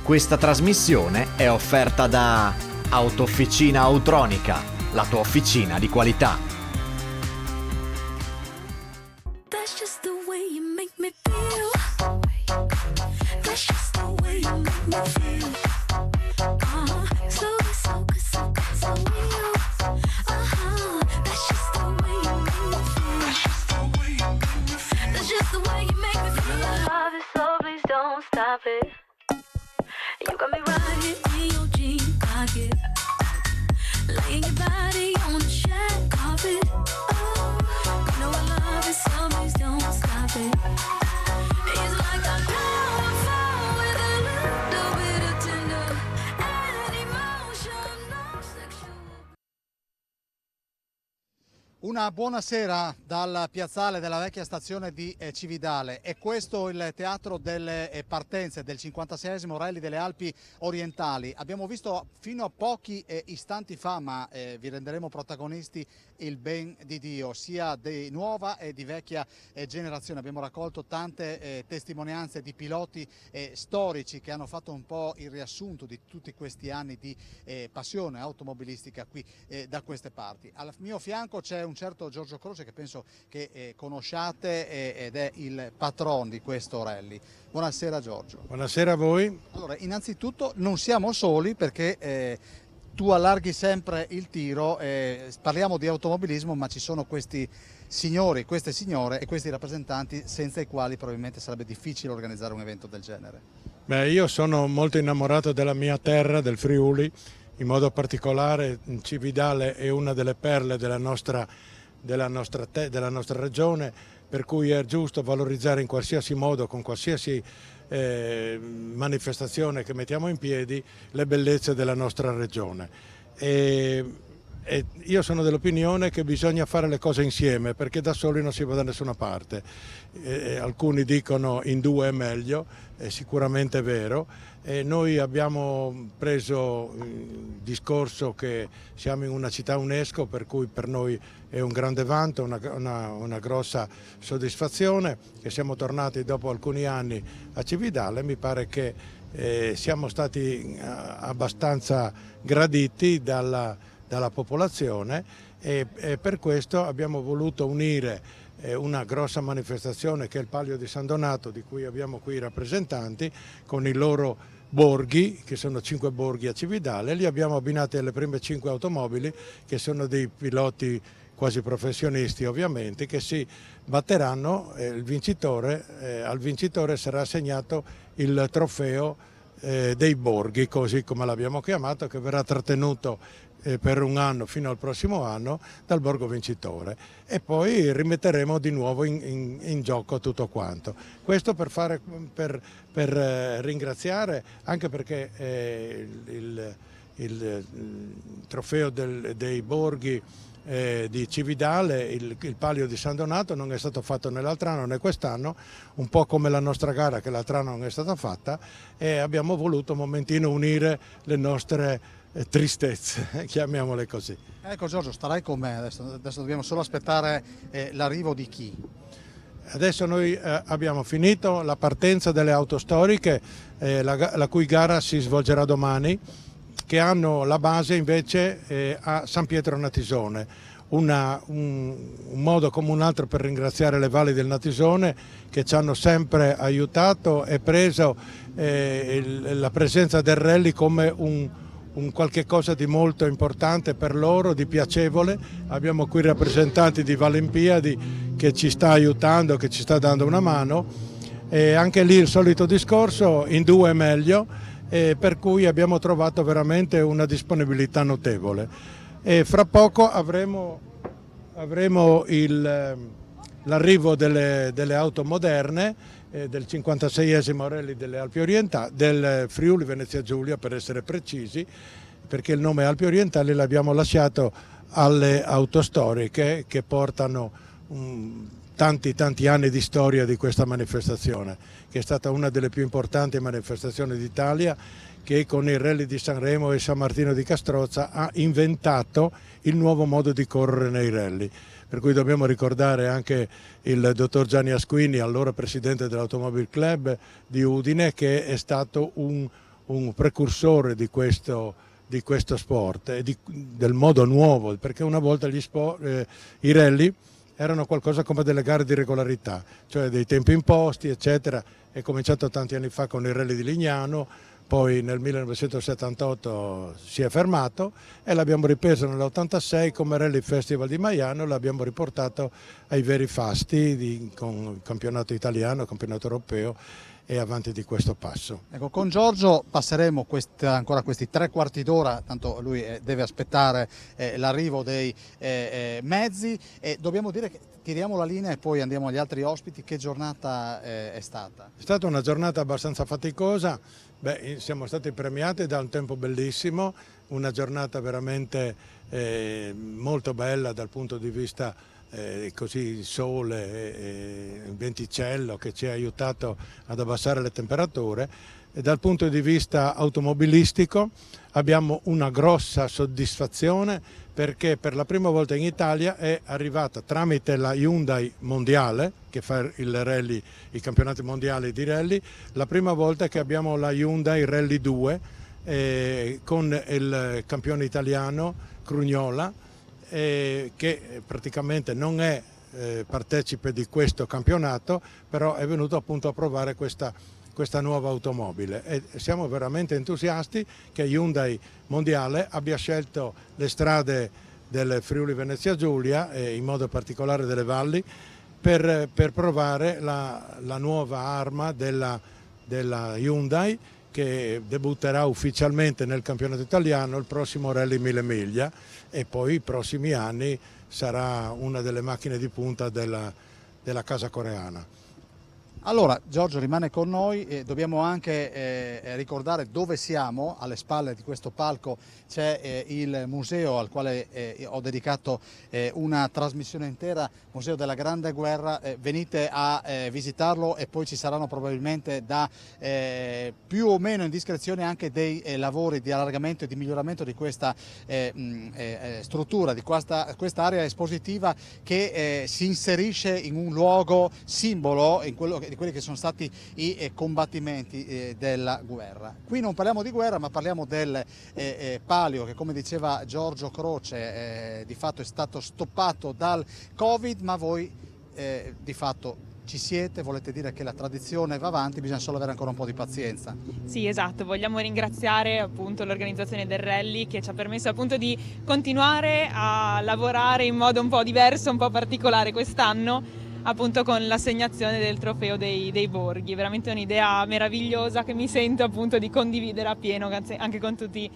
Questa trasmissione è offerta da Autofficina Autronica, la tua officina di qualità. That's just the way you make me feel. That's just the way you make me feel. So good, so good, so good, so real. That's just the way you make me feel. That's just the way you make me feel. Love is so, please don't stop it. You got me riding in your jean pocket, laying your body on the shag carpet. Oh, you know I love it, so please don't stop it. It's like a powerful with a little bit of tender and emotional sexual. Una buonasera dal piazzale della vecchia stazione di Cividale. È questo il teatro delle partenze del 56esimo Rally delle Alpi Orientali. Abbiamo visto fino a pochi istanti fa, ma vi renderemo protagonisti il ben di Dio, sia di nuova e di vecchia generazione. Abbiamo raccolto tante testimonianze di piloti storici che hanno fatto un po' il riassunto di tutti questi anni di passione automobilistica qui da queste parti. Al mio fianco c'è un certo Giorgio Croce che penso che conosciate ed è il patron di questo rally. Buonasera Giorgio. Buonasera a voi. Allora, innanzitutto non siamo soli perché tu allarghi sempre il tiro, parliamo di automobilismo, ma ci sono questi signori, queste signore e questi rappresentanti senza i quali probabilmente sarebbe difficile organizzare un evento del genere. Beh, io sono molto innamorato della mia terra, del Friuli, in modo particolare Cividale è una delle perle della nostra regione, per cui è giusto valorizzare in qualsiasi modo, con qualsiasi manifestazione che mettiamo in piedi, le bellezze della nostra regione. E io sono dell'opinione che bisogna fare le cose insieme, perché da soli non si va da nessuna parte. Alcuni dicono in due è meglio, è sicuramente vero. Noi abbiamo preso il discorso che siamo in una città UNESCO, per cui per noi è un grande vanto, una grossa soddisfazione, che siamo tornati dopo alcuni anni a Cividale. Mi pare che siamo stati abbastanza graditi dalla popolazione e per questo abbiamo voluto unire una grossa manifestazione che è il Palio di San Donato, di cui abbiamo qui i rappresentanti, con i loro borghi, che sono 5 borghi a Cividale. Li abbiamo abbinati alle prime 5 automobili, che sono dei piloti quasi professionisti ovviamente, che si batteranno. Al vincitore sarà assegnato il trofeo dei borghi, così come l'abbiamo chiamato, che verrà trattenuto per un anno fino al prossimo anno dal borgo vincitore, e poi rimetteremo di nuovo in gioco tutto quanto. Questo per ringraziare, anche perché il trofeo dei borghi di Cividale, il Palio di San Donato, non è stato fatto né l'altro anno né quest'anno, un po' come la nostra gara che l'altro anno non è stata fatta, e abbiamo voluto un momentino unire le nostre tristezze, chiamiamole così. Ecco Giorgio, starai con me, adesso dobbiamo solo aspettare l'arrivo di chi? Adesso noi abbiamo finito la partenza delle auto storiche, la cui gara si svolgerà domani, che hanno la base invece a San Pietro Natisone. Un modo come un altro per ringraziare le valli del Natisone, che ci hanno sempre aiutato e preso la presenza del rally come un qualche cosa di molto importante per loro, di piacevole. Abbiamo qui rappresentanti di Valimpiadi che ci sta aiutando, che ci sta dando una mano, e anche lì il solito discorso, in due è meglio, per cui abbiamo trovato veramente una disponibilità notevole. E fra poco avremo l'arrivo delle auto moderne, del 56esimo Rally delle Alpi Orientali, del Friuli Venezia Giulia per essere precisi, perché il nome Alpi Orientali l'abbiamo lasciato alle auto storiche che portano tanti anni di storia di questa manifestazione, che è stata una delle più importanti manifestazioni d'Italia, che con il Rally di Sanremo e San Martino di Castrozza ha inventato il nuovo modo di correre nei rally. Per cui dobbiamo ricordare anche il dottor Gianni Asquini, allora presidente dell'Automobile Club di Udine, che è stato un un precursore di questo sport e del modo nuovo, perché una volta i rally erano qualcosa come delle gare di regolarità, cioè dei tempi imposti, eccetera. È cominciato tanti anni fa con il rally di Lignano, poi nel 1978 si è fermato e l'abbiamo ripreso nell'86 come Rally Festival di Maiano e l'abbiamo riportato ai veri fasti con campionato italiano, campionato europeo e avanti di questo passo. Ecco, con Giorgio passeremo ancora questi 3/4 d'ora, tanto lui deve aspettare l'arrivo dei mezzi e dobbiamo dire che tiriamo la linea e poi andiamo agli altri ospiti. Che giornata è stata? È stata una giornata abbastanza faticosa, siamo stati premiati da un tempo bellissimo, una giornata veramente molto bella dal punto di vista così il sole, il venticello che ci ha aiutato ad abbassare le temperature e dal punto di vista automobilistico abbiamo una grossa soddisfazione perché per la prima volta in Italia è arrivata tramite la Hyundai Mondiale che fa i campionati mondiali di rally, la prima volta che abbiamo la Hyundai Rally 2 con il campione italiano Crugnola che praticamente non è partecipe di questo campionato, però è venuto appunto a provare questa nuova automobile e siamo veramente entusiasti che Hyundai Mondiale abbia scelto le strade del Friuli Venezia Giulia e in modo particolare delle valli per provare la nuova arma della Hyundai che debutterà ufficialmente nel campionato italiano il prossimo Rally 1000 miglia e poi i prossimi anni sarà una delle macchine di punta della casa coreana. Allora, Giorgio rimane con noi e dobbiamo anche ricordare dove siamo. Alle spalle di questo palco c'è il museo al quale ho dedicato una trasmissione intera, Museo della Grande Guerra. Venite a visitarlo e poi ci saranno probabilmente da più o meno indiscrezione anche dei lavori di allargamento e di miglioramento di questa struttura, di questa area espositiva che si inserisce in un luogo simbolo di quelli che sono stati i combattimenti della guerra. Qui non parliamo di guerra ma parliamo del palio che, come diceva Giorgio Croce, di fatto è stato stoppato dal Covid, ma voi di fatto ci siete, volete dire che la tradizione va avanti, bisogna solo avere ancora un po' di pazienza. Sì, esatto, vogliamo ringraziare appunto l'organizzazione del rally che ci ha permesso appunto di continuare a lavorare in modo un po' diverso, un po' particolare quest'anno, appunto con l'assegnazione del trofeo dei borghi. Veramente un'idea meravigliosa che mi sento appunto di condividere appieno anche con tutti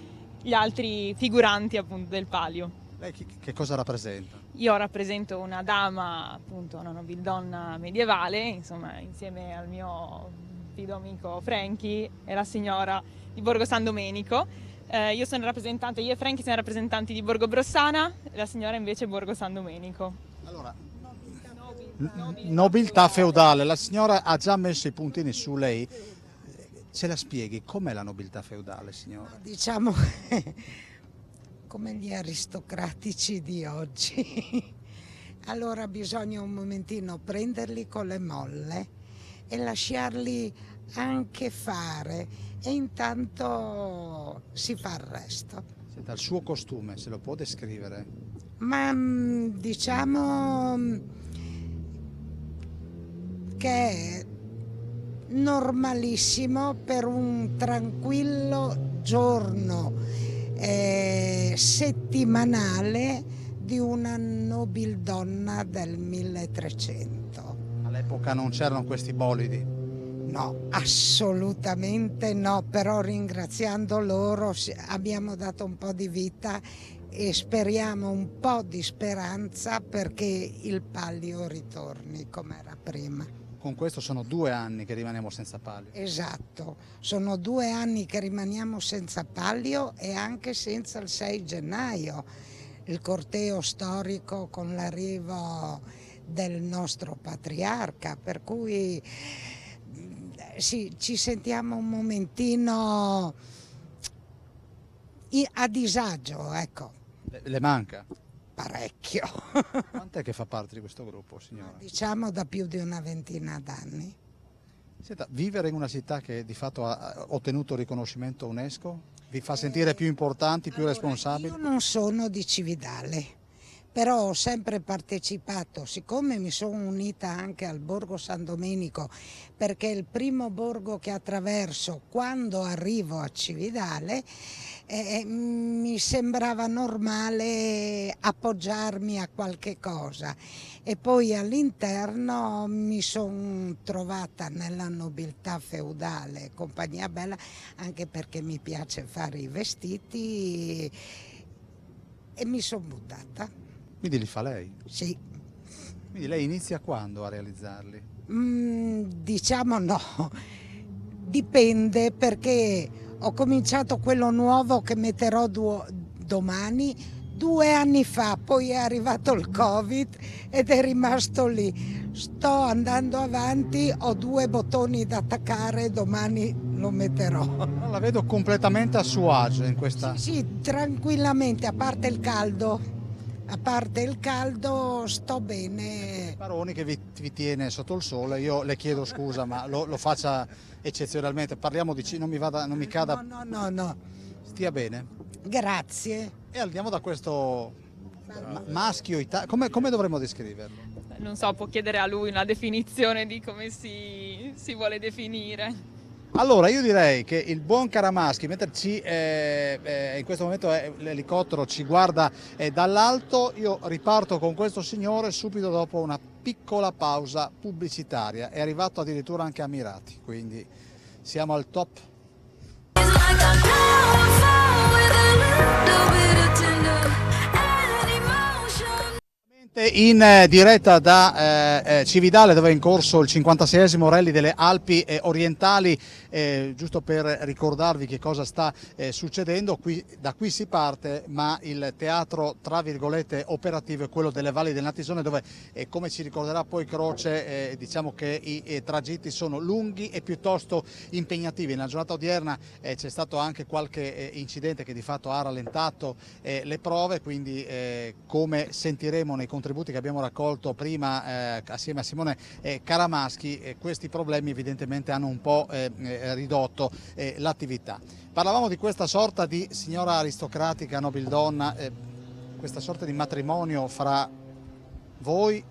gli altri figuranti appunto del palio. Lei che cosa rappresenta? Io rappresento una dama, appunto una nobildonna medievale, insomma insieme al mio fido amico Franchi e la signora di Borgo San Domenico. Io e Franchi siamo rappresentanti di Borgo Brossana, la signora invece Borgo San Domenico. Allora, nobiltà feudale, la signora ha già messo i puntini su lei. Ce la spieghi, com'è la nobiltà feudale, signora? Diciamo come gli aristocratici di oggi. Allora bisogna un momentino prenderli con le molle e lasciarli anche fare e intanto si fa il resto. Senta, il suo costume, se lo può descrivere? Ma diciamo che è normalissimo per un tranquillo giorno settimanale di una nobildonna del 1300. All'epoca non c'erano questi bolidi? No, assolutamente no, però ringraziando loro abbiamo dato un po' di vita e speriamo un po' di speranza perché il palio ritorni come era prima. Con questo sono 2 anni che rimaniamo senza palio. Esatto, sono 2 anni che rimaniamo senza palio e anche senza il 6 gennaio, il corteo storico con l'arrivo del nostro patriarca, per cui sì, ci sentiamo un momentino a disagio, ecco. Le manca? Parecchio. Quant'è che fa parte di questo gruppo, signora? Diciamo da più di una ventina d'anni. Senta, vivere in una città che di fatto ha ottenuto il riconoscimento UNESCO vi fa sentire più importanti, più responsabili? Io non sono di Cividale, però ho sempre partecipato, siccome mi sono unita anche al Borgo San Domenico, perché è il primo borgo che attraverso quando arrivo a Cividale, mi sembrava normale appoggiarmi a qualche cosa, e poi all'interno mi sono trovata nella nobiltà feudale, compagnia bella, anche perché mi piace fare i vestiti, e mi sono buttata. Quindi li fa lei? Sì. Quindi lei inizia quando a realizzarli? Diciamo no, dipende, perché ho cominciato quello nuovo che metterò domani 2 anni fa, poi è arrivato il Covid ed è rimasto lì. Sto andando avanti, ho 2 bottoni da attaccare, domani lo metterò. La vedo completamente a suo agio in questa... Sì, tranquillamente, a parte il caldo. A parte il caldo sto bene. Baroni che vi tiene sotto il sole, io le chiedo scusa ma lo faccia eccezionalmente, parliamo di non mi cada... No. Stia bene. Grazie. E andiamo da questo maschio italiano, come dovremmo descriverlo? Non so, può chiedere a lui una definizione di come si vuole definire. Allora io direi che il buon Caramaschi, mentre in questo momento l'elicottero ci guarda dall'alto, io riparto con questo signore subito dopo una piccola pausa pubblicitaria. È arrivato addirittura anche a Mirati, quindi siamo al top. It's like I know I fall with a little bit of tender and emotion. In diretta da Cividale, dove è in corso il 56esimo Rally delle Alpi Orientali, giusto per ricordarvi che cosa sta succedendo, da qui si parte, ma il teatro tra virgolette operativo è quello delle Valli del Natisone, dove come ci ricorderà poi Croce, diciamo che i tragitti sono lunghi e piuttosto impegnativi. Nella giornata odierna c'è stato anche qualche incidente che di fatto ha rallentato le prove, quindi come sentiremo nei contributi che abbiamo raccolto prima assieme a Simone Caramaschi, questi problemi evidentemente hanno un po' ridotto l'attività. Parlavamo di questa sorta di signora aristocratica, nobildonna, questa sorta di matrimonio fra voi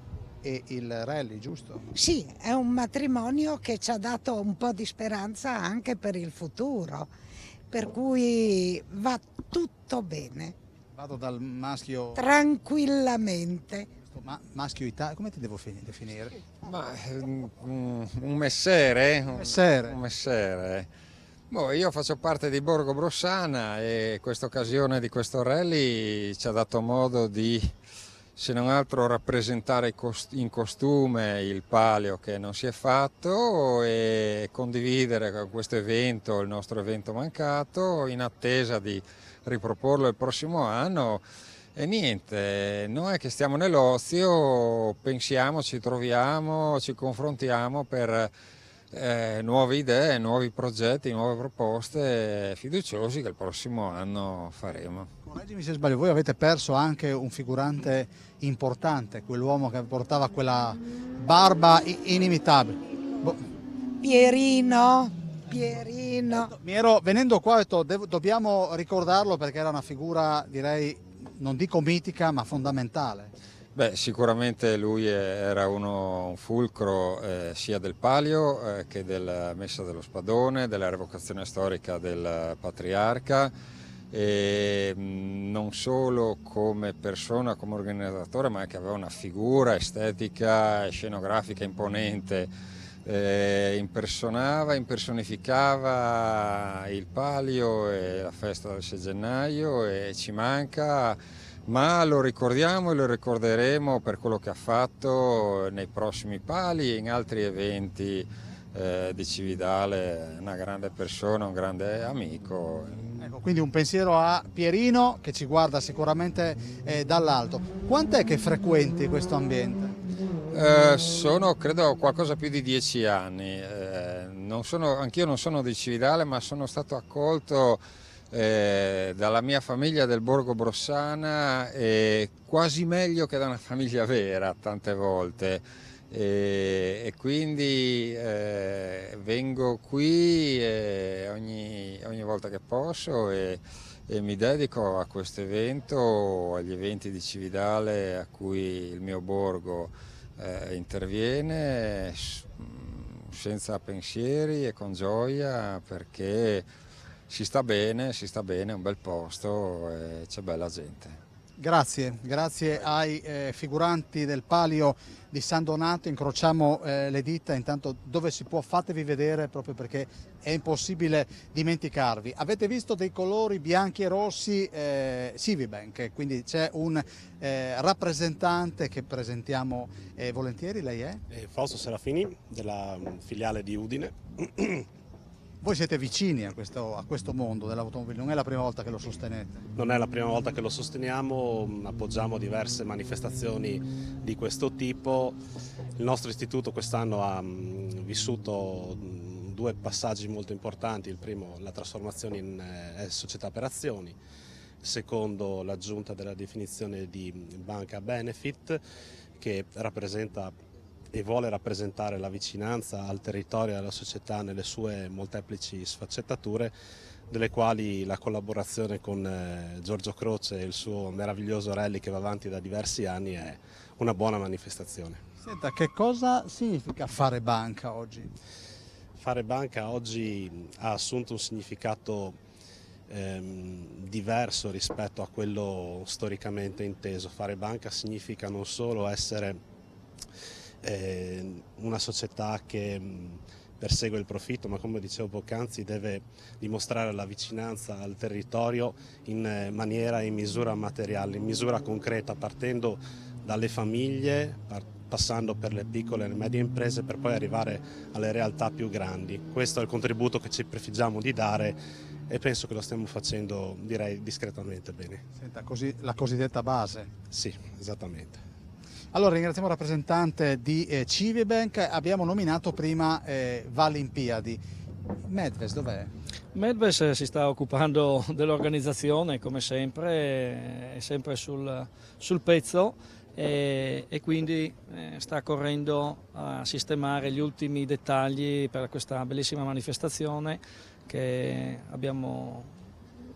e il rally, giusto? Sì, è un matrimonio che ci ha dato un po' di speranza anche per il futuro, per cui va tutto bene. Vado dal maschio... Tranquillamente. Maschio italiano, come ti devo definire? Ma, un messere? Messere. Un messere. Boh, io faccio parte di Borgo Brossana e questa occasione di questo rally ci ha dato modo di, se non altro, rappresentare in costume il palio che non si è fatto e condividere con questo evento, il nostro evento mancato, in attesa di riproporlo il prossimo anno. E niente, noi che stiamo nell'ozio pensiamo, ci troviamo, ci confrontiamo per nuove idee, nuovi progetti, nuove proposte, fiduciosi che il prossimo anno faremo. Correggimi se sbaglio, voi avete perso anche un figurante importante, quell'uomo che portava quella barba inimitabile. Pierino. Venendo qua ho detto dobbiamo ricordarlo perché era una figura, direi, non dico mitica, ma fondamentale. Beh, sicuramente lui era un fulcro sia del palio che della messa dello spadone, della revocazione storica del patriarca, e non solo come persona, come organizzatore, ma anche aveva una figura estetica e scenografica imponente. Impersonificava il palio e la festa del 6 gennaio e ci manca, ma lo ricordiamo e lo ricorderemo per quello che ha fatto nei prossimi pali e in altri eventi di Cividale. Una grande persona, un grande amico. Ecco, quindi un pensiero a Pierino che ci guarda sicuramente dall'alto. Quant'è che frequenti questo ambiente? Sono credo qualcosa più di 10 anni, anch'io non sono di Cividale, ma sono stato accolto dalla mia famiglia del Borgo Brossana, quasi meglio che da una famiglia vera tante volte, e quindi vengo qui ogni volta che posso e mi dedico a questo evento, agli eventi di Cividale a cui il mio borgo interviene senza pensieri e con gioia, perché si sta bene, è un bel posto e c'è bella gente. Grazie ai figuranti del palio di San Donato, incrociamo le dita, intanto dove si può fatevi vedere proprio perché è impossibile dimenticarvi. Avete visto dei colori bianchi e rossi Civibank, quindi c'è un rappresentante che presentiamo volentieri, lei è? Fausto Serafini della filiale di Udine. Voi siete vicini a questo mondo dell'automobile, non è la prima volta che lo sostenete? Non è la prima volta che lo sosteniamo, appoggiamo diverse manifestazioni di questo tipo. Il nostro istituto quest'anno ha vissuto due passaggi molto importanti: il primo, la trasformazione in società per azioni, il secondo, l'aggiunta della definizione di banca benefit, che rappresenta e vuole rappresentare la vicinanza al territorio e alla società nelle sue molteplici sfaccettature, delle quali la collaborazione con Giorgio Croce e il suo meraviglioso rally che va avanti da diversi anni è una buona manifestazione. Senta, che cosa significa fare banca oggi? Fare banca oggi ha assunto un significato diverso rispetto a quello storicamente inteso. Fare banca significa non solo essere una società che persegue il profitto, ma come dicevo poc'anzi deve dimostrare la vicinanza al territorio in maniera e in misura materiale, in misura concreta, partendo dalle famiglie, passando per le piccole e le medie imprese, per poi arrivare alle realtà più grandi. Questo è il contributo che ci prefiggiamo di dare e penso che lo stiamo facendo, direi, discretamente bene. Senta, così la cosiddetta base. Sì, esattamente. Allora ringraziamo il rappresentante di Civibank, abbiamo nominato prima Valimpiadi. Medves dov'è? Medves si sta occupando dell'organizzazione come sempre, è sempre sul pezzo e quindi sta correndo a sistemare gli ultimi dettagli per questa bellissima manifestazione che abbiamo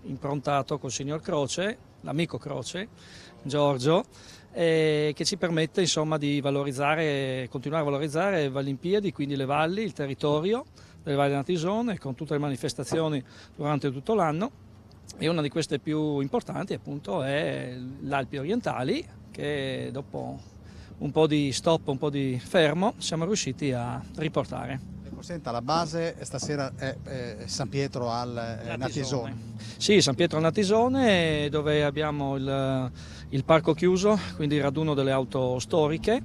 improntato col signor Croce, l'amico Croce, Giorgio, che ci permette insomma di valorizzare, continuare a valorizzare Valimpiadi, quindi le valli, il territorio delle valli Natisone, con tutte le manifestazioni durante tutto l'anno, e una di queste più importanti appunto è l'Alpi Orientali, che dopo un po' di stop, un po' di fermo, siamo riusciti a riportare. Senta, la base stasera è San Pietro al Natisone. Sì, San Pietro al Natisone, dove abbiamo il parco chiuso, quindi il raduno delle auto storiche,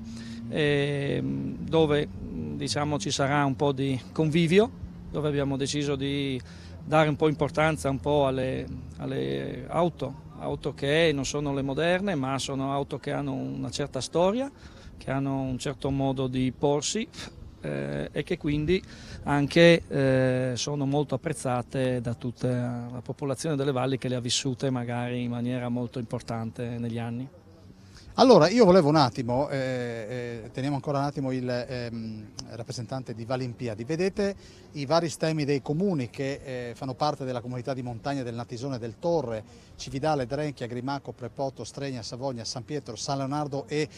dove diciamo ci sarà un po' di convivio, dove abbiamo deciso di dare un po' importanza un po' alle auto che non sono le moderne, ma sono auto che hanno una certa storia, che hanno un certo modo di porsi, e che quindi anche sono molto apprezzate da tutta la popolazione delle valli che le ha vissute magari in maniera molto importante negli anni. Allora, io volevo un attimo, teniamo ancora un attimo il rappresentante di Valimpiadi. Vedete i vari stemmi dei comuni che fanno parte della comunità di montagna del Natisone, del Torre, Cividale, Drenchia, Grimacco, Prepoto, Stregna, Savogna, San Pietro, San Leonardo e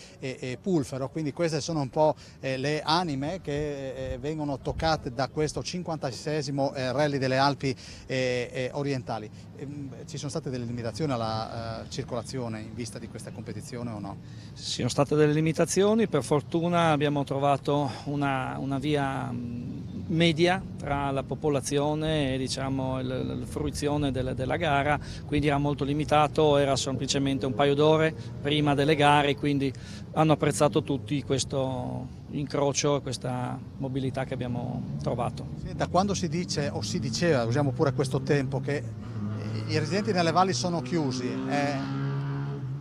Pulfero. Quindi queste sono un po' le anime che vengono toccate da questo 56esimo Rally delle Alpi Orientali. Ci sono state delle limitazioni alla circolazione in vista di questa competizione o no? Ci sono state delle limitazioni, per fortuna abbiamo trovato una via media tra la popolazione e diciamo, la fruizione della gara, quindi era molto limitato, era semplicemente un paio d'ore prima delle gare, quindi hanno apprezzato tutti questo incrocio e questa mobilità che abbiamo trovato. Da quando si dice o si diceva, usiamo pure questo tempo, che i residenti nelle valli sono chiusi, è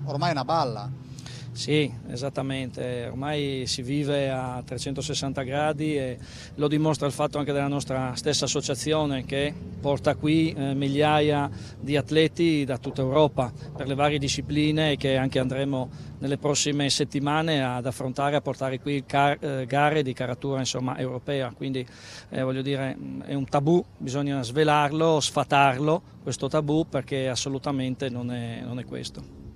ormai una balla. Sì, esattamente, ormai si vive a 360 gradi e lo dimostra il fatto anche della nostra stessa associazione che porta qui migliaia di atleti da tutta Europa per le varie discipline che anche andremo nelle prossime settimane ad affrontare, a portare qui gare di caratura insomma, europea, quindi voglio dire è un tabù, bisogna svelarlo, sfatarlo questo tabù perché assolutamente non è questo.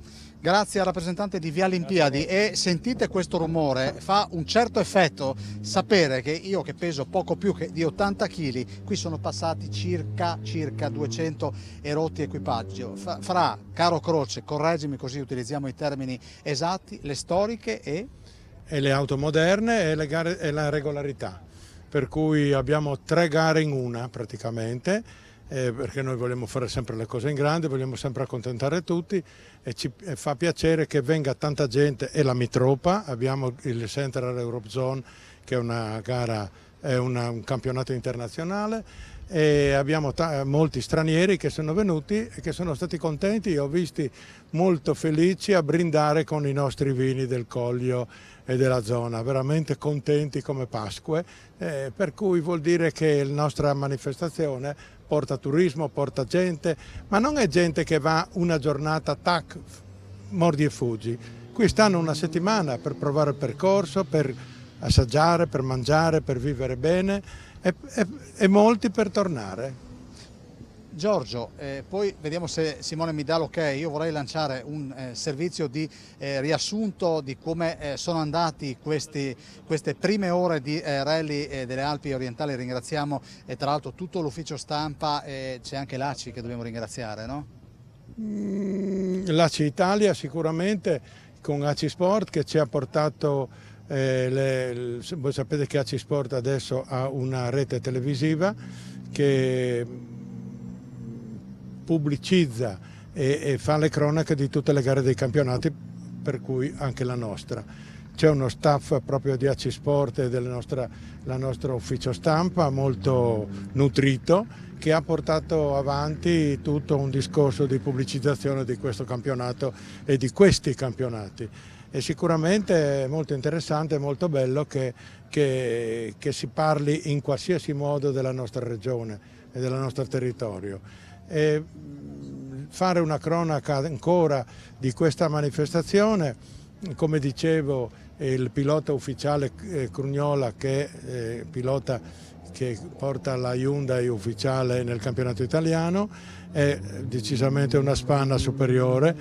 Grazie al rappresentante di Via Olimpiadi. E sentite questo rumore, fa un certo effetto sapere che io, che peso poco più di 80 kg, qui sono passati circa 200 erotti equipaggi. Fra, caro Croce, correggimi così utilizziamo i termini esatti, le storiche e le auto moderne e le gare e la regolarità, per cui abbiamo 3 gare in una praticamente. Perché noi vogliamo fare sempre le cose in grande, vogliamo sempre accontentare tutti e ci fa piacere che venga tanta gente e la Mitropa. Abbiamo il Central Europe Zone che è una gara, è un campionato internazionale e abbiamo molti stranieri che sono venuti e che sono stati contenti. Io ho visti molto felici a brindare con i nostri vini del Collio e della zona, veramente contenti come Pasque, per cui vuol dire che la nostra manifestazione porta turismo, porta gente, ma non è gente che va una giornata, tac, mordi e fuggi. Qui stanno una settimana per provare il percorso, per assaggiare, per mangiare, per vivere bene e molti per tornare. Giorgio, poi vediamo se Simone mi dà l'ok. Io vorrei lanciare un servizio di riassunto di come sono andati queste prime ore di rally delle Alpi orientali. Ringraziamo tra l'altro tutto l'ufficio stampa, c'è anche l'ACI che dobbiamo ringraziare, no? L'ACI Italia sicuramente con ACI Sport che ci ha portato, voi sapete che ACI Sport adesso ha una rete televisiva che pubblicizza e fa le cronache di tutte le gare dei campionati, per cui anche la nostra. C'è uno staff proprio di ACI Sport e del nostro ufficio stampa molto nutrito che ha portato avanti tutto un discorso di pubblicizzazione di questo campionato e di questi campionati. E sicuramente è molto interessante e molto bello che si parli in qualsiasi modo della nostra regione e del nostro territorio. E fare una cronaca ancora di questa manifestazione, come dicevo il pilota ufficiale Crugnola che pilota che porta la Hyundai ufficiale nel campionato italiano è decisamente una spanna superiore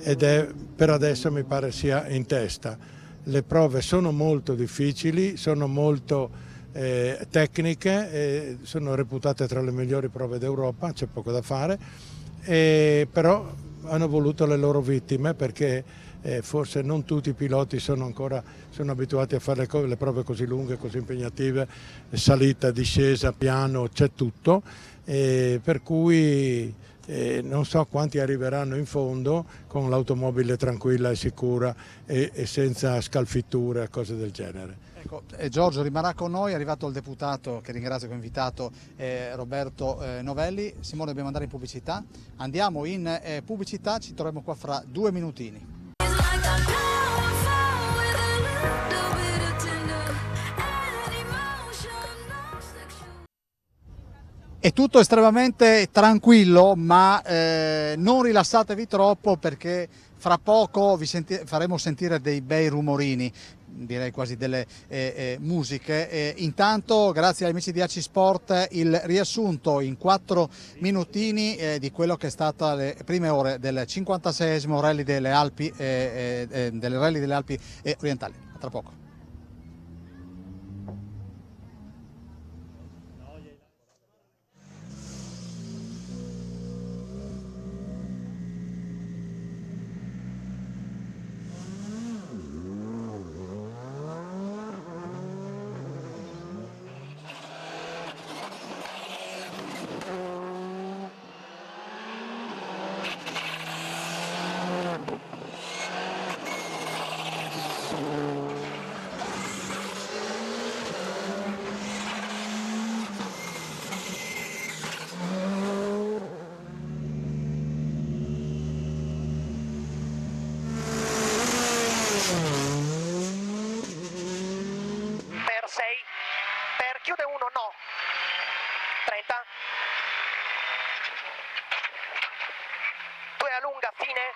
ed è per adesso mi pare sia in testa. Le prove sono molto difficili, sono molto tecniche, sono reputate tra le migliori prove d'Europa, c'è poco da fare, però hanno voluto le loro vittime perché forse non tutti i piloti sono abituati a fare le prove così lunghe, così impegnative, salita, discesa, piano, c'è tutto, per cui non so quanti arriveranno in fondo con l'automobile tranquilla e sicura e senza scalfitture e cose del genere. Ecco, Giorgio rimarrà con noi, è arrivato il deputato che ringrazio che ho invitato, Roberto Novelli. Simone, dobbiamo andare in pubblicità, andiamo in pubblicità, ci troviamo qua fra 2 minutini. È tutto estremamente tranquillo, ma non rilassatevi troppo perché fra poco faremo sentire dei bei rumorini, direi quasi delle musiche. Intanto, grazie agli amici di ACI Sport, il riassunto in 4 minutini di quello che è stata le prime ore del 56esimo Rally delle Alpi, orientali. A tra poco. fine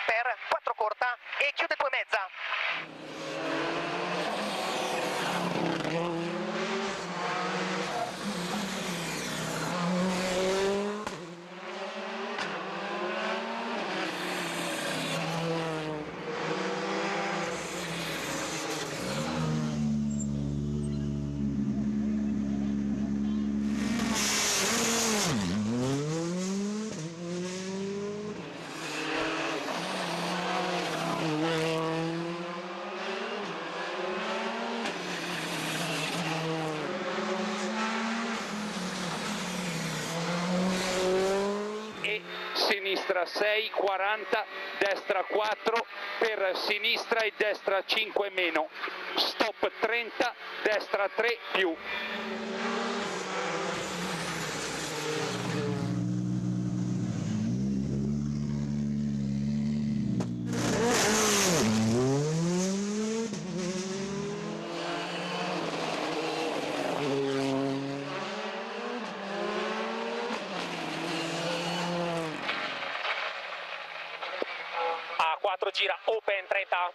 per 4 corta e chiude 2,5. Sinistra 6, 40, destra 4, per sinistra e destra 5 meno, stop 30, destra 3 più. A4 gira open 30,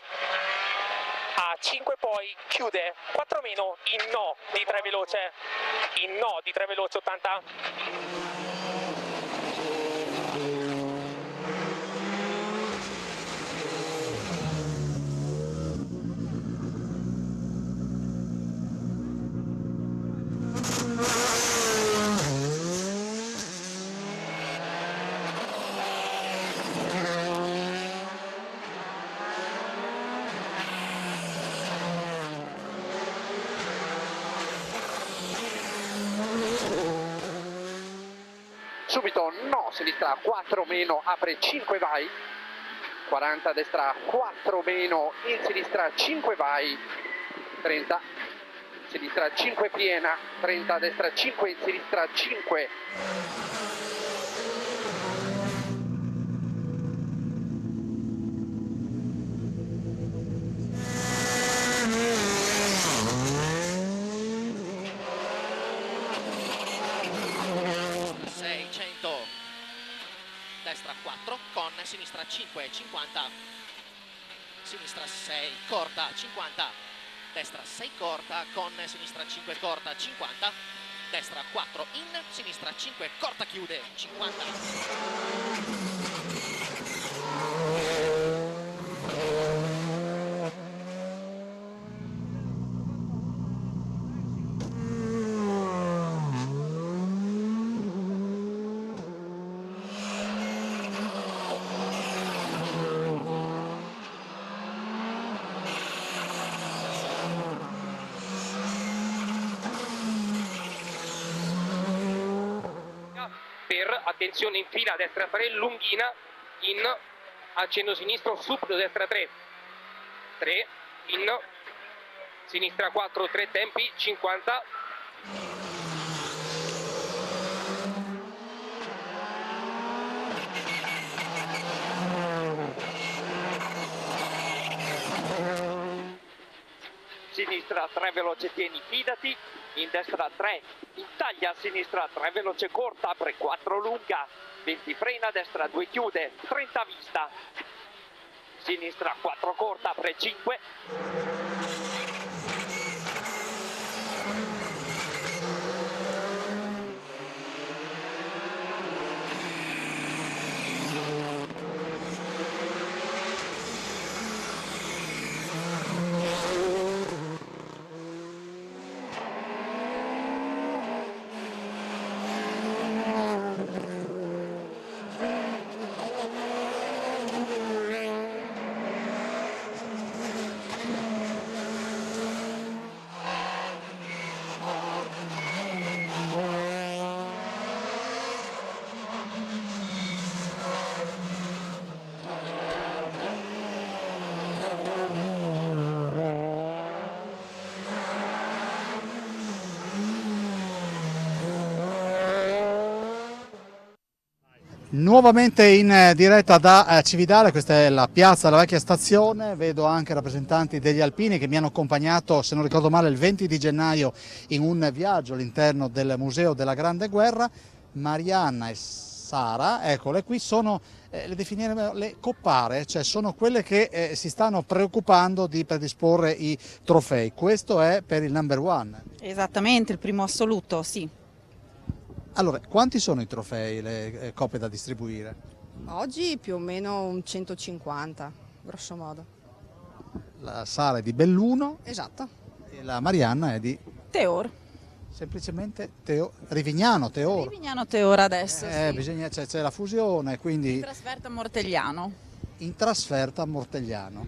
A5 poi chiude 4 meno in no di 3 veloce, 80. Subito no, sinistra 4 meno, apre 5 vai, 40 destra 4 meno, in sinistra 5 vai, 30, sinistra 5 piena, 30 destra 5, in sinistra 5. Destra 4 con sinistra 5, 50, sinistra 6 corta 50, destra 6 corta con sinistra 5 corta 50, destra 4 in, sinistra 5 corta chiude 50. Per attenzione in fila, destra 3, lunghina, in, accenno sinistro, subito destra 3, 3, in, sinistra 4, 3 tempi, 50. Sinistra 3 veloce tieni, fidati, in destra 3, in taglia a sinistra 3 veloce corta, apre 4 lunga, 20 frena, destra 2 chiude, 30 vista, sinistra 4 corta, apre 5. Nuovamente in diretta da Cividale, questa è la piazza della vecchia stazione, vedo anche rappresentanti degli alpini che mi hanno accompagnato, se non ricordo male, il 20 di gennaio in un viaggio all'interno del Museo della Grande Guerra. Marianna e Sara, eccole qui, sono le definiremo le coppare, cioè sono quelle che si stanno preoccupando di predisporre i trofei. Questo è per il number one. Esattamente, il primo assoluto, sì. Allora, quanti sono i trofei, le coppe da distribuire? Oggi più o meno un 150, grosso modo. La Sara è di Belluno Esatto. e la Marianna è di Teor. semplicemente Rivignano, Teor. Rivignano Teor adesso, sì. C'è la fusione, quindi In trasferta a Mortegliano. in trasferta a Mortegliano.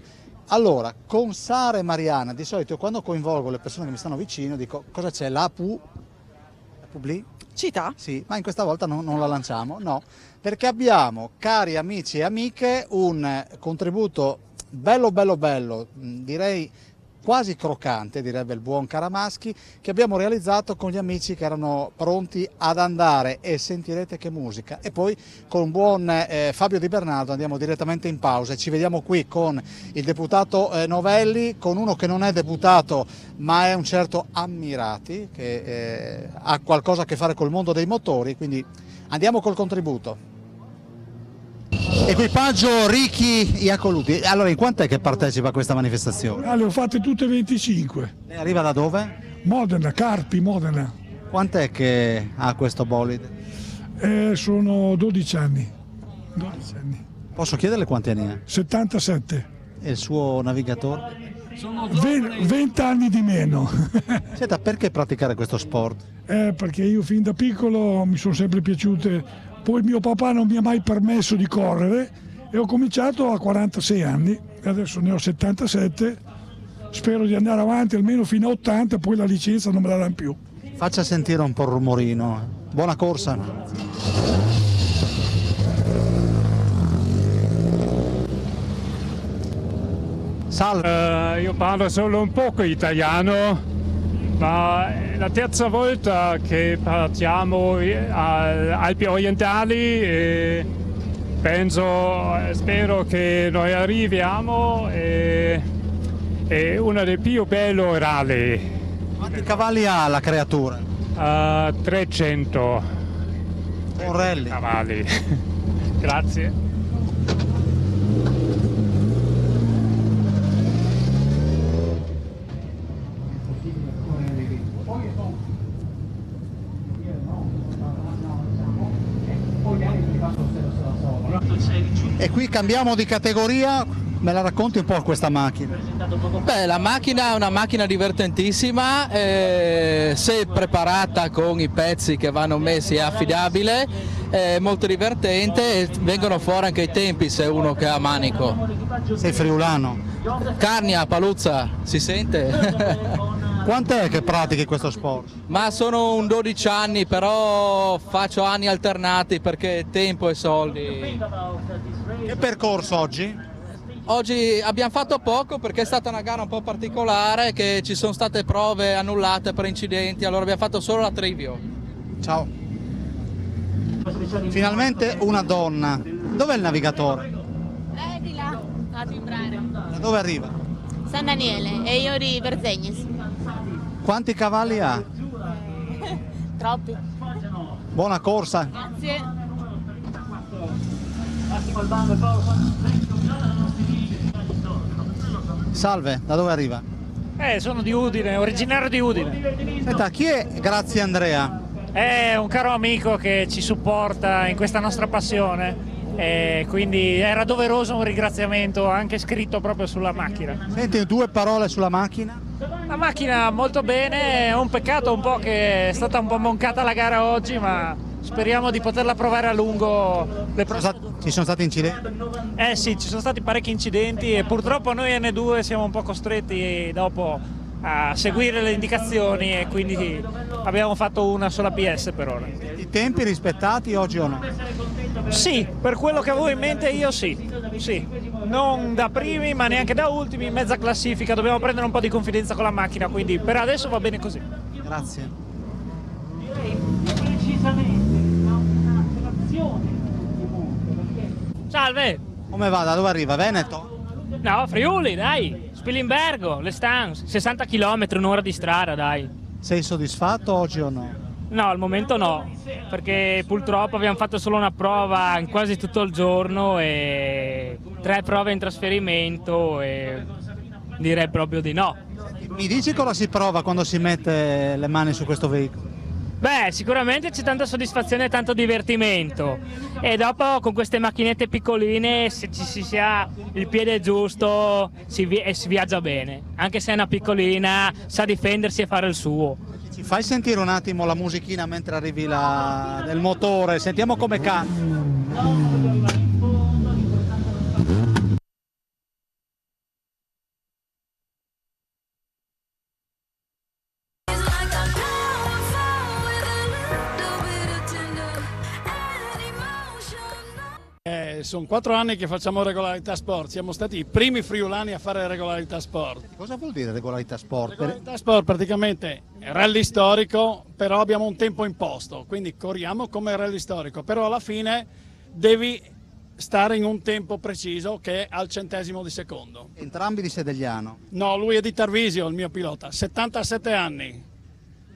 Allora, con Sara e Marianna, di solito quando coinvolgo le persone che mi stanno vicino, dico cosa c'è? La Publi? Città? Sì, ma in questa volta non la lanciamo, no, perché abbiamo, cari amici e amiche, un contributo bello, direi quasi croccante, direbbe il buon Caramaschi, che abbiamo realizzato con gli amici che erano pronti ad andare, e sentirete che musica. E poi con buon Fabio Di Bernardo andiamo direttamente in pausa e ci vediamo qui con il deputato Novelli, con uno che non è deputato ma è un certo Ammirati, che ha qualcosa a che fare col mondo dei motori, quindi andiamo col contributo. Equipaggio Ricky Iacoluti. Allora, in quant'è che partecipa a questa manifestazione? Le ho fatte tutte 25. Lei arriva da dove? Modena, Carpi, Modena. Quant'è che ha questo bolide? Sono 12 anni. 12 anni. Posso chiederle quanti anni ha? 77. E il suo navigatore? 20 anni di meno. Senta, perché praticare questo sport? Perché io fin da piccolo mi sono sempre piaciute. Poi mio papà non mi ha mai permesso di correre e ho cominciato a 46 anni e adesso ne ho 77. Spero di andare avanti almeno fino a 80, poi la licenza non me la danno più. Faccia sentire un po' il rumorino. Buona corsa. Salve. Io parlo solo un poco italiano. Ma è la terza volta che partiamo alle Alpi orientali e spero che noi arriviamo. È una delle più belle rally. Quanti cavalli ha la creatura? 300 cavalli. Grazie. E qui cambiamo di categoria, me la racconti un po' questa macchina? Beh, la macchina è una macchina divertentissima, se preparata con i pezzi che vanno messi è affidabile, è molto divertente e vengono fuori anche i tempi se uno che ha manico. Sei friulano? Carnia, Paluzza, si sente? Quant'è che pratichi questo sport? Ma sono un 12 anni, però faccio anni alternati perché tempo e soldi. Che percorso oggi? Oggi abbiamo fatto poco perché è stata una gara un po' particolare, che ci sono state prove annullate per incidenti, allora abbiamo fatto solo la trivio. Ciao. Finalmente una donna. Dov'è il navigatore? Di là, a timbrare. Da dove arriva? San Daniele e io di Verzegnis. Quanti cavalli ha? Troppi. Buona corsa. Grazie. Salve, da dove arriva? Sono di Udine, originario di Udine. Senta, chi è Grazie Andrea? È un caro amico che ci supporta in questa nostra passione. Quindi era doveroso un ringraziamento anche scritto proprio sulla macchina. Senti, 2 parole sulla macchina? La macchina molto bene, è un peccato un po' che è stata un po' moncata la gara oggi, ma speriamo di poterla provare a lungo le prossime. Ci sono stati incidenti? Sì, ci sono stati parecchi incidenti e purtroppo noi N2 siamo un po' costretti dopo a seguire le indicazioni e quindi abbiamo fatto una sola PS per ora. I tempi rispettati oggi o no? Sì, per quello che avevo in mente io sì. Non da primi ma neanche da ultimi, in mezza classifica, dobbiamo prendere un po' di confidenza con la macchina, quindi per adesso va bene così. Grazie. Salve! Come va? Da dove arriva? Veneto? No, Friuli, dai! Spilimbergo, Le Stans, 60 km, un'ora di strada, dai. Sei soddisfatto oggi o no? No, al momento no, perché purtroppo abbiamo fatto solo una prova in quasi tutto il giorno e 3 prove in trasferimento e direi proprio di no. Mi dici cosa si prova quando si mette le mani su questo veicolo? Beh, sicuramente c'è tanta soddisfazione e tanto divertimento e dopo con queste macchinette piccoline se si ha il piede giusto si viaggia bene, anche se è una piccolina sa difendersi e fare il suo. Ci fai sentire un attimo la musichina mentre arrivi nel motore, sentiamo come canta. Sono 4 anni che facciamo regolarità sport, siamo stati i primi friulani a fare regolarità sport. Cosa vuol dire regolarità sport? Regolarità sport praticamente è rally storico, però abbiamo un tempo imposto, quindi corriamo come rally storico, però alla fine devi stare in un tempo preciso che è al centesimo di secondo. Entrambi di Sedegliano? No, lui è di Tarvisio, il mio pilota, 77 anni,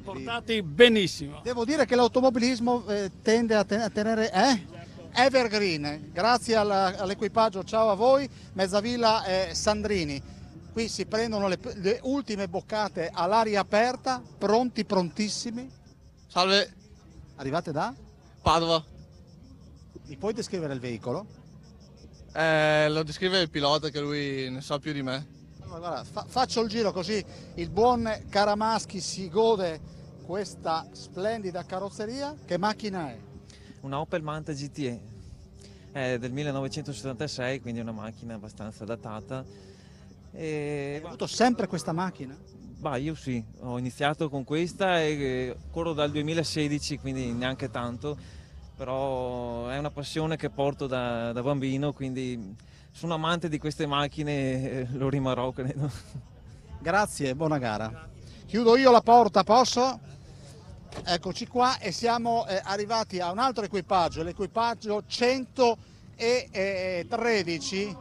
portati benissimo. Devo dire che l'automobilismo tende a tenere... Evergreen, grazie all'equipaggio, ciao a voi, Mezzavilla e Sandrini. Qui si prendono le ultime boccate all'aria aperta, prontissimi. Salve. Arrivate da? Padova. Mi puoi descrivere il veicolo? Lo descrive il pilota che lui ne sa più di me. Allora, guarda, faccio il giro così il buon Caramaschi si gode questa splendida carrozzeria. Che macchina è? Una Opel Manta GTE, è del 1976, quindi è una macchina abbastanza datata. Hai avuto sempre questa macchina? Bah, io sì, ho iniziato con questa e corro dal 2016, quindi neanche tanto, però è una passione che porto da bambino, quindi sono amante di queste macchine, lo rimarrò, credo. Grazie, buona gara. Chiudo io la porta, posso? Eccoci qua e siamo arrivati a un altro equipaggio, l'equipaggio 113.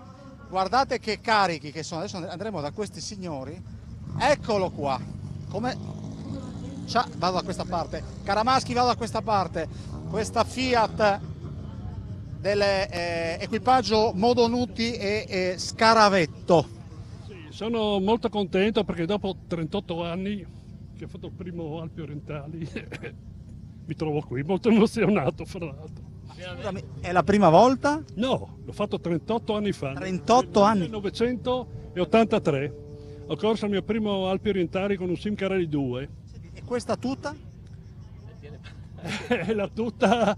Guardate che carichi che sono. Adesso andremo da questi signori. Eccolo qua. Vado da questa parte. Caramaschi, vado da questa parte. Questa Fiat dell'equipaggio Modonuti e Scaravetto. Sì, sono molto contento perché dopo 38 anni che ho fatto il primo Alpi Orientali, mi trovo qui, molto emozionato fra l'altro. Scusami, è la prima volta? No, l'ho fatto 38 anni fa. 38 anni? Nel 1983. Ho corso il mio primo Alpi Orientali con un Simca Rally 2. E questa tuta? La tuta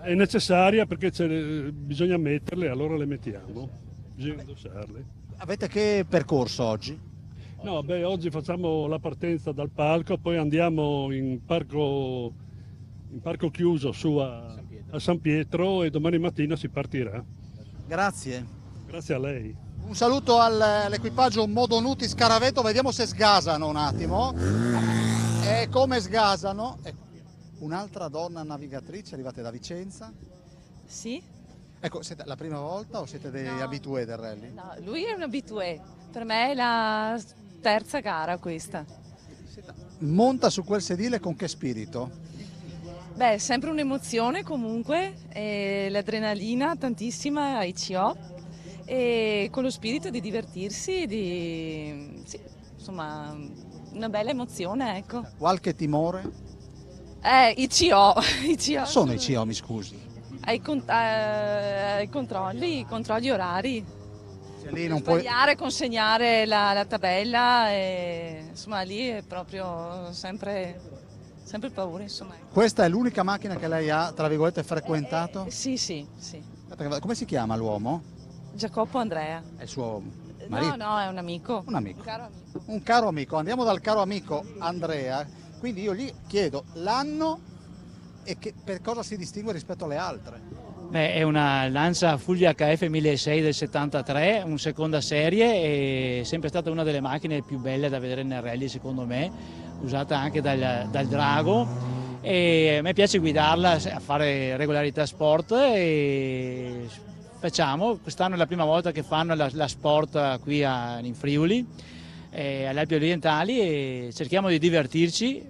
è necessaria perché bisogna metterle, allora le mettiamo, bisogna indossarle. Avete che percorso oggi? No, beh, oggi facciamo la partenza dal palco, poi andiamo in parco chiuso su a San Pietro e domani mattina si partirà. Grazie. Grazie a lei. Un saluto all'equipaggio Modonuti Scaravetto, vediamo se sgasano un attimo. E come sgasano? Un'altra donna navigatrice, arrivate da Vicenza. Sì. Ecco, siete la prima volta o siete degli abitué del rally? No, lui è un abitué, per me è la terza gara questa. Monta su quel sedile con che spirito? Beh, sempre un'emozione comunque, l'adrenalina tantissima ai CO e con lo spirito di divertirsi, sì, insomma una bella emozione, ecco. Qualche timore? I CO. Sono i CO, mi scusi? Ai controlli orari. Lì non puoi... Sbagliare, consegnare la tabella, insomma lì è proprio sempre paura, insomma. Questa è l'unica macchina che lei ha, tra virgolette, frequentato? Sì. Come si chiama l'uomo? Giacopo Andrea. È il suo marito? No, è un amico. Un amico. Un caro amico. Un caro amico. Andiamo dal caro amico Andrea, quindi io gli chiedo l'anno e per cosa si distingue rispetto alle altre. Beh, è una Lancia Fulvia HF 1600 del 73, una seconda serie, è sempre stata una delle macchine più belle da vedere nel rally secondo me, usata anche dal Drago, e a me piace guidarla a fare regolarità sport e quest'anno è la prima volta che fanno la sport qui in Friuli, alle Alpi Orientali, e cerchiamo di divertirci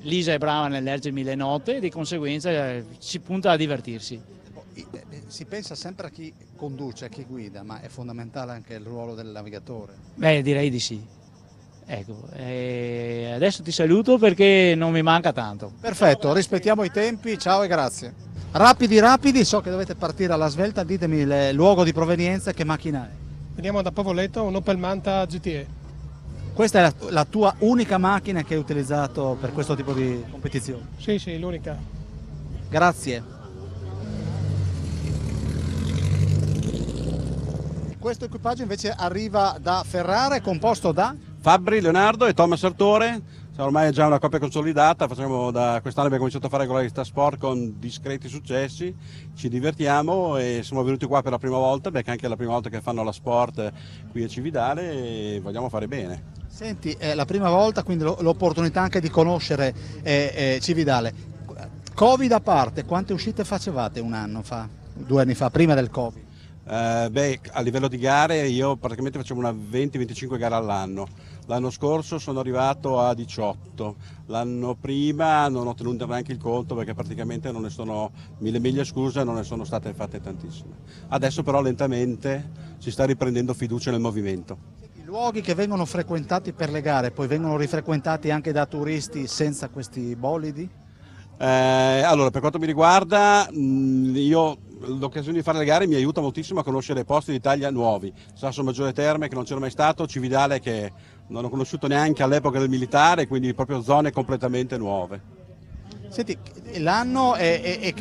Lisa è brava nel leggermi le note e di conseguenza si punta a divertirsi. Si pensa sempre a chi conduce, a chi guida, ma è fondamentale anche il ruolo del navigatore. Beh, direi di sì. Ecco, adesso ti saluto perché non mi manca tanto. Perfetto, rispettiamo i tempi, ciao e grazie. Rapidi, so che dovete partire alla svelta, ditemi il luogo di provenienza, che macchina è? Veniamo da Pavoletto, un Opel Manta GTE. Questa è la tua unica macchina che hai utilizzato per questo tipo di competizione? Sì, l'unica. Grazie. Questo equipaggio invece arriva da Ferrara, è composto da? Fabbri, Leonardo e Thomas Sartore. Ormai è già una coppia consolidata, da quest'anno abbiamo cominciato a fare regolarità sport con discreti successi, ci divertiamo e siamo venuti qua per la prima volta, perché anche è la prima volta che fanno la sport qui a Cividale e vogliamo fare bene. Senti, è la prima volta, quindi l'opportunità anche di conoscere Cividale. Covid a parte, quante uscite facevate un anno fa, 2 anni fa, prima del Covid? A livello di gare io praticamente facevo una 20-25 gare all'anno. L'anno scorso sono arrivato a 18, l'anno prima non ho tenuto neanche il conto perché praticamente non ne sono, 1000 miglia scuse, non ne sono state fatte tantissime. Adesso però lentamente si sta riprendendo fiducia nel movimento. I luoghi che vengono frequentati per le gare poi vengono rifrequentati anche da turisti senza questi bolidi? Allora, per quanto mi riguarda, l'occasione di fare le gare mi aiuta moltissimo a conoscere posti d'Italia nuovi. Sasso Maggiore Terme, che non c'ero mai stato, Cividale, che non ho conosciuto neanche all'epoca del militare, quindi proprio zone completamente nuove. Senti, l'anno è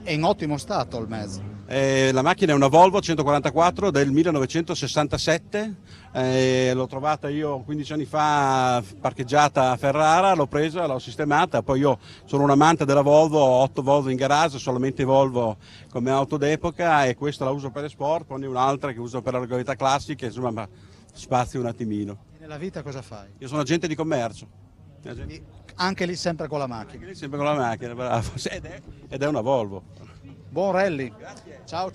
in ottimo stato il mezzo. La macchina è una Volvo 144 del 1967, l'ho trovata io 15 anni fa parcheggiata a Ferrara, l'ho presa, l'ho sistemata, poi io sono un amante della Volvo, ho 8 Volvo in garage, solamente Volvo come auto d'epoca e questa la uso per sport, poi ne ho un'altra che uso per la regolarità classica, insomma ma spazio un attimino. E nella vita cosa fai? Io sono agente di commercio. Anche lì sempre con la macchina? Anche lì sempre con la macchina, bravo, ed è una Volvo. Buon rally. Grazie. Ciao.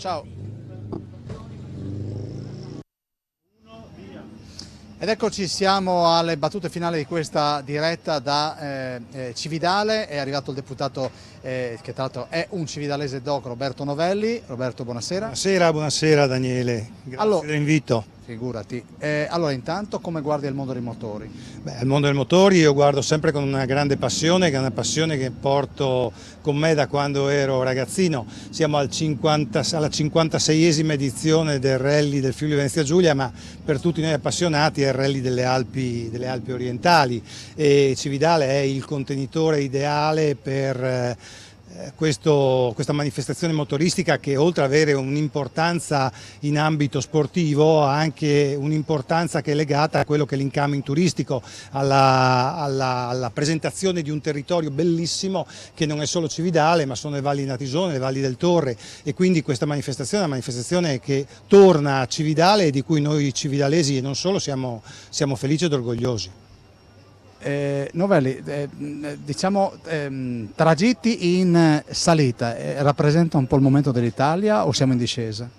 Ed eccoci, siamo alle battute finali di questa diretta da Cividale. È arrivato il deputato che tra l'altro è un cividalese doc, Roberto Novelli. Roberto, buonasera. Buonasera Daniele, grazie dell'invito. Figurati. Allora, intanto come guardi al mondo dei motori? Al mondo dei motori io guardo sempre con una grande passione, che è una passione che porto con me da quando ero ragazzino. Siamo alla 56esima edizione del Rally del Friuli Venezia Giulia, ma per tutti noi appassionati è il Rally delle Alpi orientali e Cividale è il contenitore ideale per questa manifestazione motoristica che oltre ad avere un'importanza in ambito sportivo ha anche un'importanza che è legata a quello che è l'incoming turistico, alla presentazione di un territorio bellissimo che non è solo Cividale ma sono le valli Natisone, le valli del Torre e quindi questa manifestazione è una manifestazione che torna a Cividale e di cui noi cividalesi e non solo siamo felici ed orgogliosi. Novelli, diciamo tragitti in salita, rappresenta un po' il momento dell'Italia o siamo in discesa?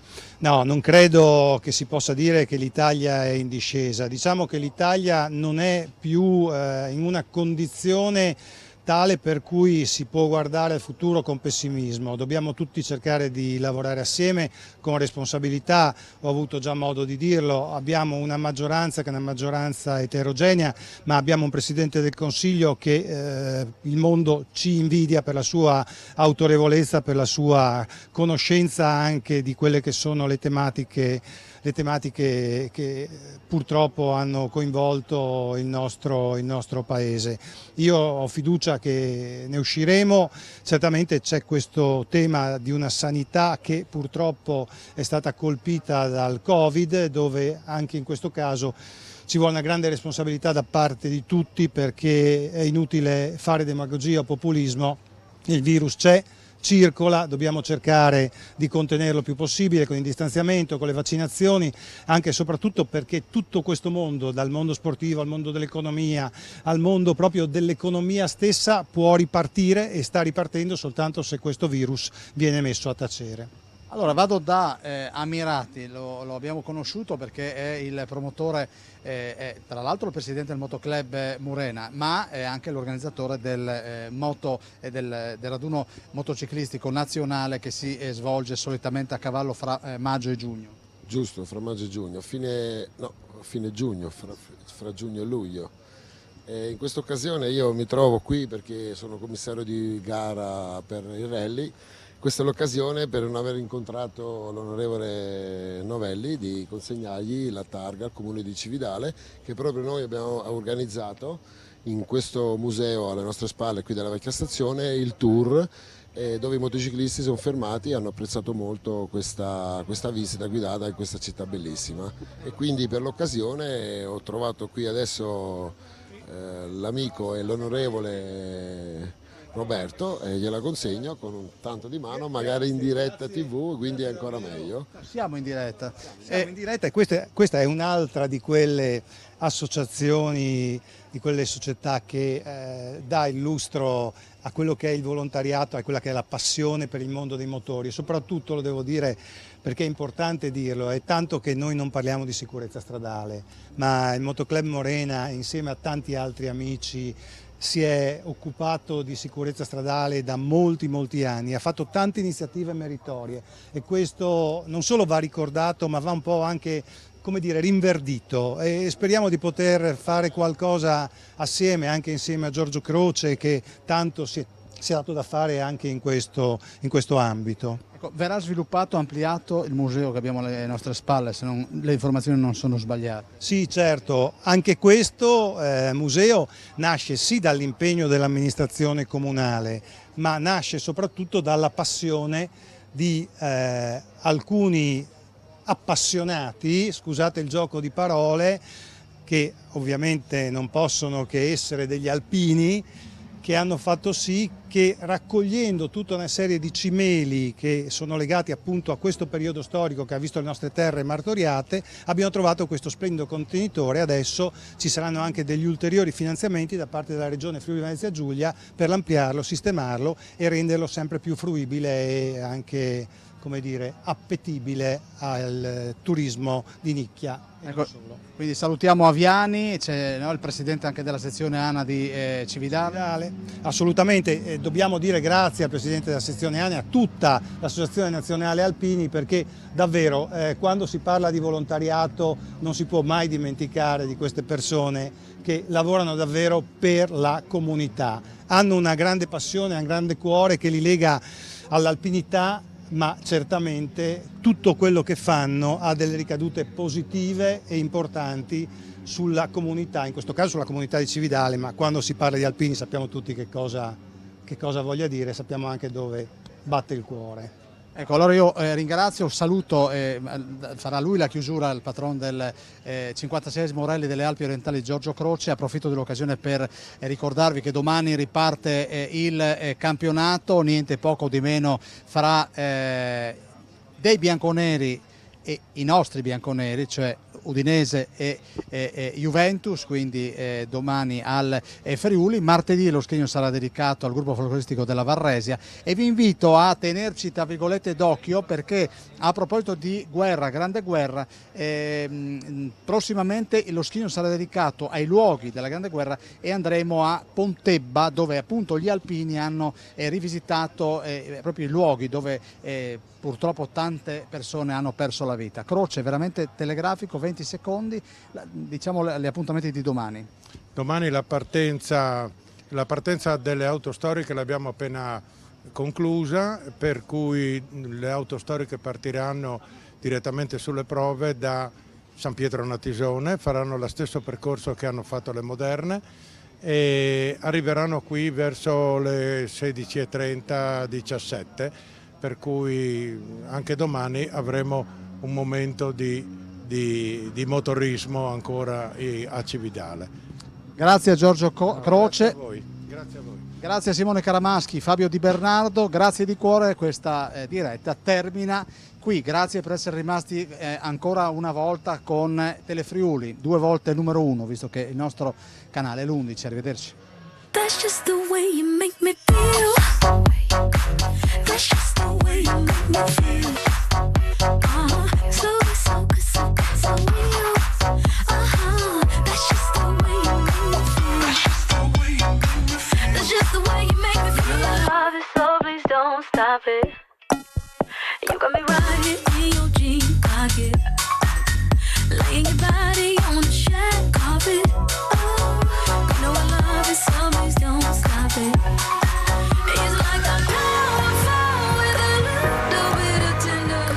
No, non credo che si possa dire che l'Italia è in discesa, diciamo che l'Italia non è più in una condizione tale per cui si può guardare al futuro con pessimismo, dobbiamo tutti cercare di lavorare assieme con responsabilità, ho avuto già modo di dirlo, abbiamo una maggioranza che è una maggioranza eterogenea, ma abbiamo un Presidente del Consiglio che il mondo ci invidia per la sua autorevolezza, per la sua conoscenza anche di quelle che sono le tematiche che purtroppo hanno coinvolto il nostro Paese. Io ho fiducia che ne usciremo, certamente c'è questo tema di una sanità che purtroppo è stata colpita dal Covid, dove anche in questo caso ci vuole una grande responsabilità da parte di tutti perché è inutile fare demagogia o populismo, il virus c'è, circola, dobbiamo cercare di contenerlo il più possibile con il distanziamento, con le vaccinazioni, anche e soprattutto perché tutto questo mondo, dal mondo sportivo al mondo dell'economia, al mondo proprio dell'economia stessa, può ripartire e sta ripartendo soltanto se questo virus viene messo a tacere. Allora vado da Amirati, lo abbiamo conosciuto perché è il promotore, è tra l'altro il presidente del Motoclub Murena, ma è anche l'organizzatore del raduno motociclistico nazionale che si svolge solitamente a cavallo fra maggio e giugno. Giusto, fra maggio e giugno, fine giugno, fra giugno e luglio. In questa occasione io mi trovo qui perché sono commissario di gara per il rally. Questa è l'occasione per non aver incontrato l'onorevole Novelli di consegnargli la targa al comune di Cividale che proprio noi abbiamo organizzato in questo museo alle nostre spalle qui della vecchia stazione il tour dove i motociclisti sono fermati e hanno apprezzato molto questa visita guidata in questa città bellissima e quindi per l'occasione ho trovato qui adesso l'amico e l'onorevole Roberto e gliela consegno con un tanto di mano, magari in diretta TV, quindi è ancora meglio. Siamo in diretta. Siamo in diretta e questa è un'altra di quelle associazioni, di quelle società che dà il lustro a quello che è il volontariato, a quella che è la passione per il mondo dei motori e soprattutto, lo devo dire perché è importante dirlo, è tanto che noi non parliamo di sicurezza stradale, ma il Motoclub Morena insieme a tanti altri amici si è occupato di sicurezza stradale da molti anni, ha fatto tante iniziative meritorie e questo non solo va ricordato ma va un po' anche, come dire, rinverdito e speriamo di poter fare qualcosa assieme, anche insieme a Giorgio Croce che tanto si è dato da fare anche in questo ambito. Ecco, verrà sviluppato, ampliato il museo che abbiamo alle nostre spalle, se non, le informazioni non sono sbagliate. Sì, certo, anche questo museo nasce sì dall'impegno dell'amministrazione comunale, ma nasce soprattutto dalla passione di alcuni appassionati, scusate il gioco di parole, che ovviamente non possono che essere degli alpini, che hanno fatto sì che raccogliendo tutta una serie di cimeli che sono legati appunto a questo periodo storico che ha visto le nostre terre martoriate, abbiamo trovato questo splendido contenitore. Adesso ci saranno anche degli ulteriori finanziamenti da parte della Regione Friuli Venezia Giulia per ampliarlo, sistemarlo e renderlo sempre più fruibile e anche, come dire, appetibile al turismo di nicchia. Ecco, quindi salutiamo Aviani, c'è il presidente anche della sezione ANA di Cividale. Assolutamente, dobbiamo dire grazie al presidente della sezione ANA e a tutta l'associazione nazionale alpini perché davvero quando si parla di volontariato non si può mai dimenticare di queste persone che lavorano davvero per la comunità, hanno una grande passione, un grande cuore che li lega all'alpinità, ma certamente tutto quello che fanno ha delle ricadute positive e importanti sulla comunità, in questo caso sulla comunità di Cividale, ma quando si parla di alpini sappiamo tutti che cosa voglia dire, sappiamo anche dove batte il cuore. Ecco, allora io ringrazio, saluto, farà lui la chiusura, il patron del 56esimo Rally delle Alpi Orientali Giorgio Croce. Approfitto dell'occasione per ricordarvi che domani riparte il campionato, niente poco di meno fra dei bianconeri e i nostri bianconeri, cioè Udinese e Juventus, quindi domani al Friuli. Martedì lo schermo sarà dedicato al gruppo folcloristico della Varresia e vi invito a tenerci tra virgolette d'occhio perché a proposito di guerra, grande guerra, prossimamente lo schermo sarà dedicato ai luoghi della grande guerra e andremo a Pontebba dove appunto gli alpini hanno rivisitato proprio i luoghi dove purtroppo tante persone hanno perso la vita. Croce, veramente telegrafico, 20 secondi, diciamo gli appuntamenti di domani. Domani la partenza delle auto storiche l'abbiamo appena conclusa, per cui le auto storiche partiranno direttamente sulle prove da San Pietro Natisone, faranno lo stesso percorso che hanno fatto le moderne e arriveranno qui verso le 16:30, 17, per cui anche domani avremo un momento di motorismo ancora a Cividale. Grazie a Giorgio Croce. Grazie a voi. Grazie a voi. Grazie a Simone Caramaschi, Fabio Di Bernardo, grazie di cuore, questa diretta termina qui, grazie per essere rimasti ancora una volta con Telefriuli, 2 volte numero 1, visto che il nostro canale è l'11, arrivederci. That's just the way you make me feel. That's just the way you make me feel. You got me riding in your jean pocket, laying your body on the shag carpet. Oh, you know I love it, so please don't stop it. It's like a powerful with a little bit of tender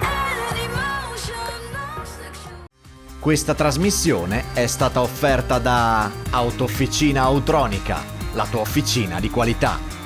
and emotion, no sexual. Questa trasmissione è stata offerta da Autofficina Autronica, la tua officina di qualità.